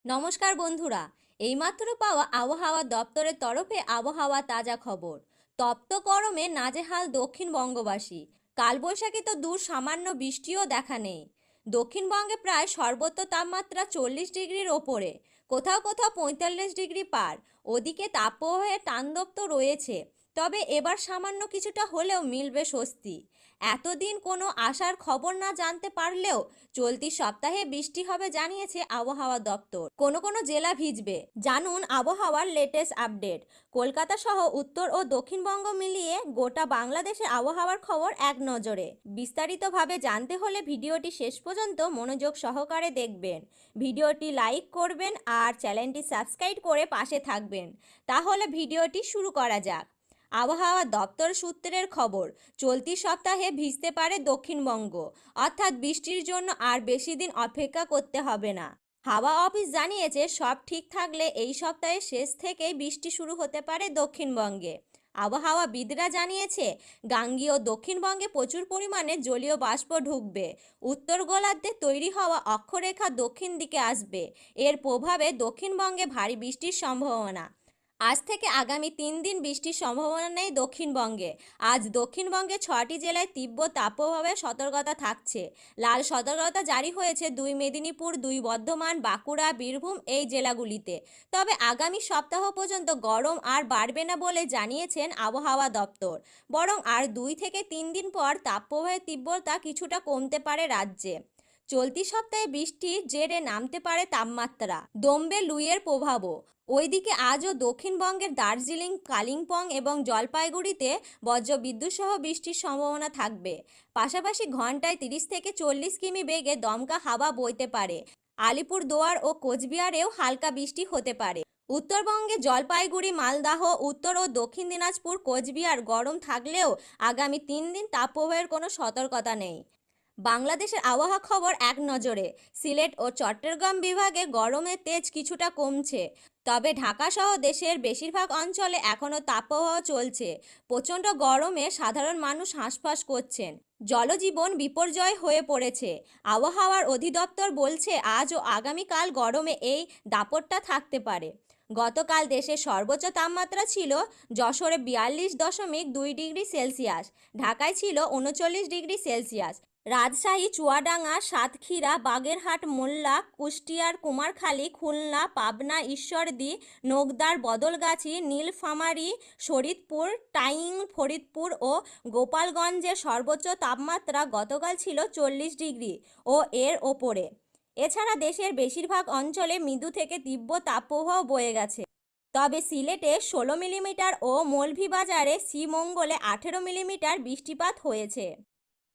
নমস্কার বন্ধুরা। এইমাত্র পাওয়া আবহাওয়া দপ্তরের তরফে আবহাওয়া তাজা খবর। তপ্ত গরমে নাজেহাল দক্ষিণবঙ্গবাসী। কালবৈশাখী তো দূর, সামান্য বৃষ্টিও দেখা নেই। দক্ষিণবঙ্গে প্রায় সর্বোচ্চ তাপমাত্রা 40 ডিগ্রির ওপরে, কোথাও কোথাও 45 ডিগ্রি পার। ওদিকে তাপপ্রবাহের তাণ্ডব তো রয়েছে, তবে এবার সামান্য কিছুটা হলেও মিলবে স্বস্তি। এতদিন কোনো আশার খবর না জানতে পারলেও চলতি সপ্তাহে বৃষ্টি হবে জানিয়েছে আবহাওয়া দপ্তর। কোনো কোনো জেলা ভিজবে। জানুন আবহাওয়ার লেটেস্ট আপডেট। কলকাতা সহ উত্তর ও দক্ষিণবঙ্গ মিলিয়ে গোটা বাংলাদেশের আবহাওয়ার খবর এক নজরে। বিস্তারিতভাবে জানতে হলে ভিডিওটি শেষ পর্যন্ত মনোযোগ সহকারে দেখবেন। ভিডিওটি লাইক করবেন আর চ্যানেলটি সাবস্ক্রাইব করে পাশে থাকবেন। তাহলে ভিডিওটি শুরু করা যাক। আবহাওয়া দপ্তর সূত্রের খবর, চলতি সপ্তাহে ভিজতে পারে দক্ষিণবঙ্গ, অর্থাৎ বৃষ্টির জন্য আর বেশি দিন অপেক্ষা করতে হবে না। হাওয়া অফিস জানিয়েছে সব ঠিক থাকলে এই সপ্তাহের শেষ থেকেই বৃষ্টি শুরু হতে পারে দক্ষিণবঙ্গে। আবহাওয়াবিদরা জানিয়েছে গাঙ্গীয় দক্ষিণবঙ্গে প্রচুর পরিমাণে জলীয় বাষ্প ঢুকবে। উত্তর গোলার্ধে তৈরি হওয়া অক্ষরেখা দক্ষিণ দিকে আসবে। এর প্রভাবে দক্ষিণবঙ্গে ভারী বৃষ্টির সম্ভাবনা। আজ থেকে আগামী 3 দিন বৃষ্টির সম্ভাবনা নেই দক্ষিণবঙ্গে। আজ দক্ষিণবঙ্গে 6টি জেলায় তীব্র তাপপ্রবাহের সতর্কতা থাকছে। লাল সতর্কতা জারি হয়েছে 2 মেদিনীপুর, 2 বর্ধমান, বাঁকুড়া, বীরভূম এই জেলাগুলিতে। তবে আগামী সপ্তাহ পর্যন্ত গরম আর বাড়বে না বলে জানিয়েছেন আবহাওয়া দপ্তর। বরং আর 2 থেকে 3 দিন পর তাপপ্রবাহের তীব্রতা কিছুটা কমতে পারে রাজ্যে। চলতি সপ্তাহে বৃষ্টির জেরে নামতে পারে তাপমাত্রা। দমবে লুইয়ের প্রভাবও। ওইদিকে আজও দক্ষিণবঙ্গের দার্জিলিং, কালিম্পং এবং জলপাইগুড়িতে বজ্রবিদ্যুৎ সহ বৃষ্টির সম্ভাবনা থাকবে। পাশাপাশি ঘন্টায় 30 থেকে 40 কিমি বেগে দমকা হাওয়া বইতে পারে। আলিপুরদুয়ার ও কোচবিহারেও হালকা বৃষ্টি হতে পারে। উত্তরবঙ্গে জলপাইগুড়ি, মালদহ, উত্তর ও দক্ষিণ দিনাজপুর, কোচবিহার গরম থাকলেও আগামী 3 দিন তাপপ্রবাহের কোনো সতর্কতা নেই। বাংলাদেশের আবহাওয়া খবর এক নজরে। সিলেট ও চট্টগ্রাম বিভাগে গরমের তেজ কিছুটা কমছে, তবে ঢাকা সহ দেশের বেশিরভাগ অঞ্চলে এখনও তাপপ্রবাহ চলছে। প্রচণ্ড গরমে সাধারণ মানুষ হাঁসফাঁস করছেন। জলজীবন বিপর্যয় হয়ে পড়েছে। আবহাওয়ার অধিদপ্তর বলছে আজ ও আগামীকাল গরমে এই দাপটটা থাকতে পারে। গতকাল দেশের সর্বোচ্চ তাপমাত্রা ছিল যশোরে 42.2 ডিগ্রি সেলসিয়াস, ঢাকায় ছিল 39 ডিগ্রি সেলসিয়াস। রাজশাহী, চুয়াডাঙ্গা, সাতক্ষীরা, বাগেরহাট, মোল্লা, কুষ্টিয়ার, কুমারখালী, খুলনা, পাবনা, ঈশ্বরদী, নওগাঁর বদলগাছি, নীলফামারী, শরীয়তপুর, টাঙ্গাইল, ফরিদপুর ও গোপালগঞ্জের সর্বোচ্চ তাপমাত্রা গতকাল ছিল 40 ডিগ্রি ও এর ওপরে। এছাড়া দেশের বেশিরভাগ অঞ্চলে মৃদু থেকে তীব্র তাপপ্রবাহ বয়ে গেছে। তবে সিলেটে 16 মিলিমিটার ও মৌলভীবাজারে শ্রীমঙ্গলে 18 মিলিমিটার বৃষ্টিপাত হয়েছে।